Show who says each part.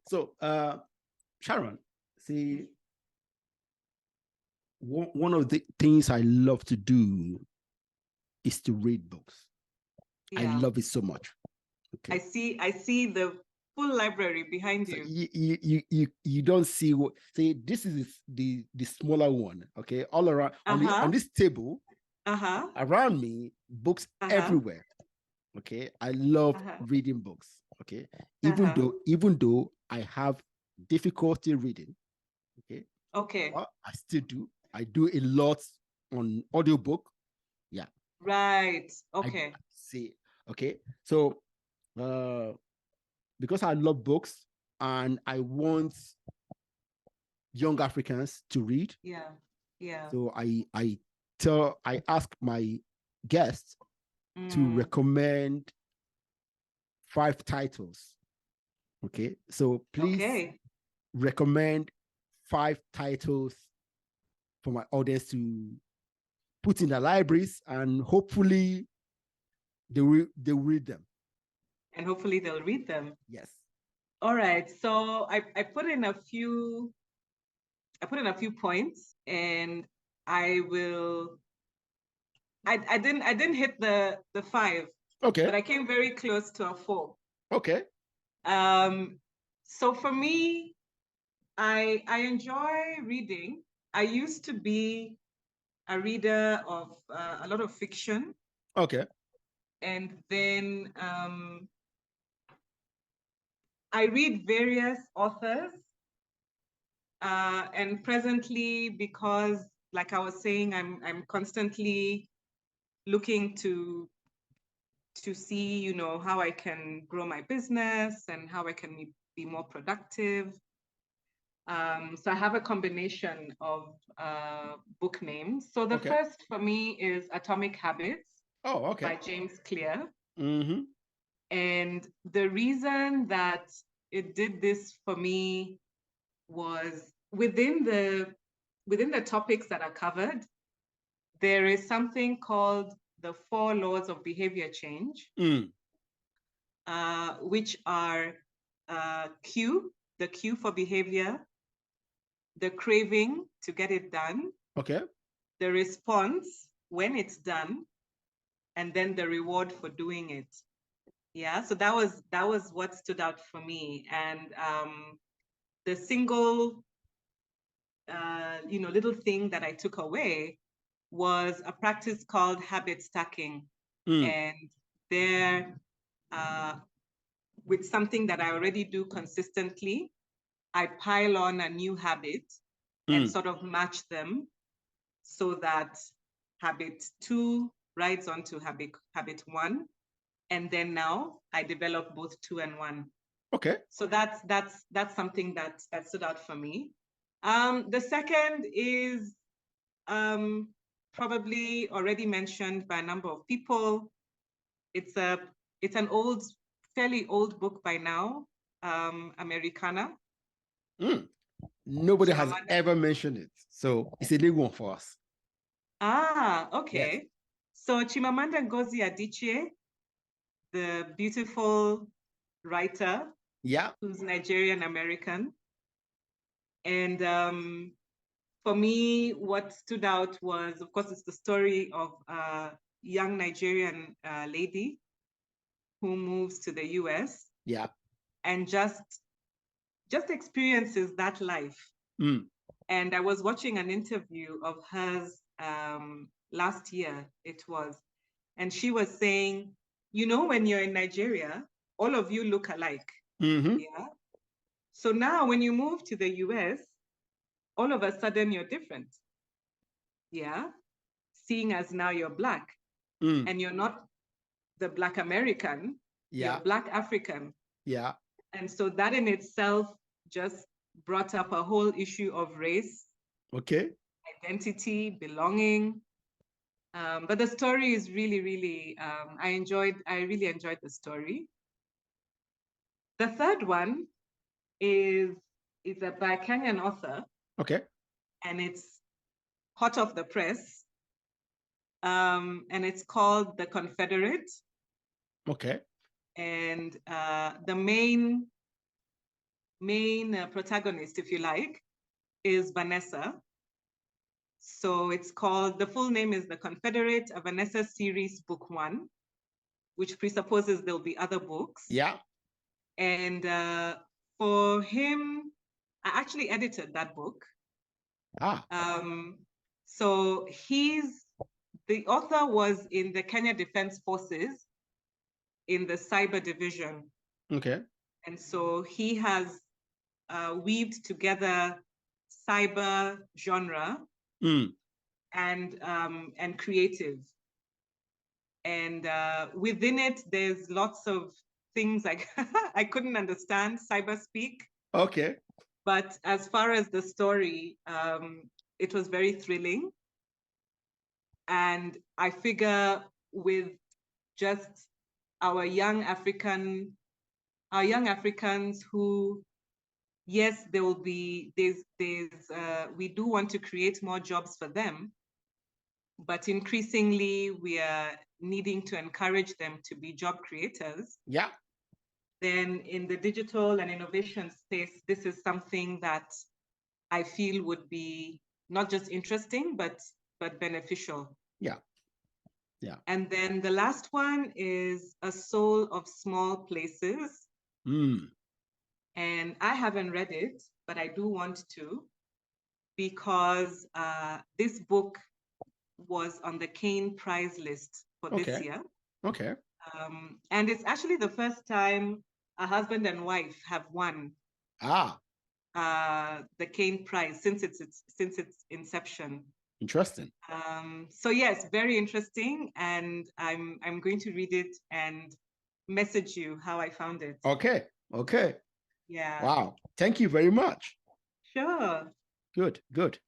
Speaker 1: So, Sharon, see, one of the things I love to do is to read books. Yeah. I love it so much.
Speaker 2: Okay. I see the full library behind
Speaker 1: so
Speaker 2: you.
Speaker 1: You don't see what. See, this is the smaller one. Okay, all around on this table. Around me, books everywhere. Okay, I love reading books. Okay, even though I have difficulty reading. Okay. Well, I still do. I do a lot on audiobook. Yeah.
Speaker 2: Right. Okay.
Speaker 1: I see. Okay. So, because I love books and I want young Africans to read.
Speaker 2: Yeah. Yeah.
Speaker 1: So I ask my guests to recommend 5 titles. Okay. So please recommend 5 titles for my audience to put in the libraries, and hopefully they will read them.
Speaker 2: And hopefully they'll read them.
Speaker 1: Yes.
Speaker 2: All right. So I put in a few points, and I didn't hit the 5.
Speaker 1: Okay.
Speaker 2: But I came very close to a 4.
Speaker 1: Okay.
Speaker 2: So for me, I enjoy reading. I used to be a reader of a lot of fiction.
Speaker 1: Okay.
Speaker 2: And then I read various authors. And presently, because like I was saying, I'm constantly looking to see, you know, how I can grow my business and how I can be more productive. So I have a combination of book names. So the first for me is Atomic Habits.
Speaker 1: Oh, okay.
Speaker 2: By James Clear.
Speaker 1: Mm-hmm.
Speaker 2: And the reason that it did this for me was within the topics that are covered, there is something called the 4 laws of behavior change, which are the cue for behavior, the craving to get it done, the response when it's done, and then the reward for doing it. Yeah, so that was what stood out for me. And the single little thing that I took away was a practice called habit stacking. And there, with something that I already do consistently, I pile on a new habit and sort of match them so that habit 2 rides onto habit 1. And then now I develop both 2 and 1.
Speaker 1: Okay.
Speaker 2: So that's something that stood out for me. The second is probably already mentioned by a number of people. It's an fairly old book by now, Americana.
Speaker 1: Nobody has ever mentioned it, so it's a new one for us.
Speaker 2: Ah, okay. Yes. So Chimamanda Ngozi Adichie, the beautiful writer, who's Nigerian American. And for me, what stood out was, of course, it's the story of a young Nigerian lady who moves to the US.
Speaker 1: Yeah.
Speaker 2: And just experiences that life. And I was watching an interview of hers last year, it was, and she was saying, you know, when you're in Nigeria, all of you look alike. Yeah. So now when you move to the US, all of a sudden you're different. Yeah. Seeing as now you're Black and you're not the Black American, you're Black African.
Speaker 1: Yeah.
Speaker 2: And so that in itself just brought up a whole issue of race.
Speaker 1: Okay.
Speaker 2: Identity, belonging. But the story is really, really, I really enjoyed the story. The third one is by a Kenyan author.
Speaker 1: Okay.
Speaker 2: And it's hot off the press. And it's called The Confederate.
Speaker 1: Okay.
Speaker 2: And the main main protagonist, if you like, is Vanessa. So it's called, the full name is The Confederate, a Vanessa Series Book 1, which presupposes there'll be other books.
Speaker 1: Yeah.
Speaker 2: And for him, I actually edited that book. So the author was in the Kenya Defense Forces in the cyber division.
Speaker 1: Okay.
Speaker 2: And so he has weaved together cyber genre and creative. And within it, there's lots of things like I couldn't understand cyber speak.
Speaker 1: Okay.
Speaker 2: But as far as the story, it was very thrilling. And I figure with just our young Africans who, yes, there will be, we do want to create more jobs for them, but increasingly we are needing to encourage them to be job creators.
Speaker 1: Yeah.
Speaker 2: Then in the digital and innovation space, this is something that I feel would be not just interesting, but beneficial.
Speaker 1: Yeah. Yeah.
Speaker 2: And then the last one is A Soul of Small Places. And I haven't read it, but I do want to, because this book was on the Kane Prize list for this year.
Speaker 1: Okay.
Speaker 2: And it's actually the first time a husband and wife have won the Kane Prize since its inception.
Speaker 1: Interesting.
Speaker 2: So yes, very interesting, and I'm going to read it and message you how I found it.
Speaker 1: Okay. Okay.
Speaker 2: Yeah.
Speaker 1: Wow. Thank you very much.
Speaker 2: Sure.
Speaker 1: Good. Good.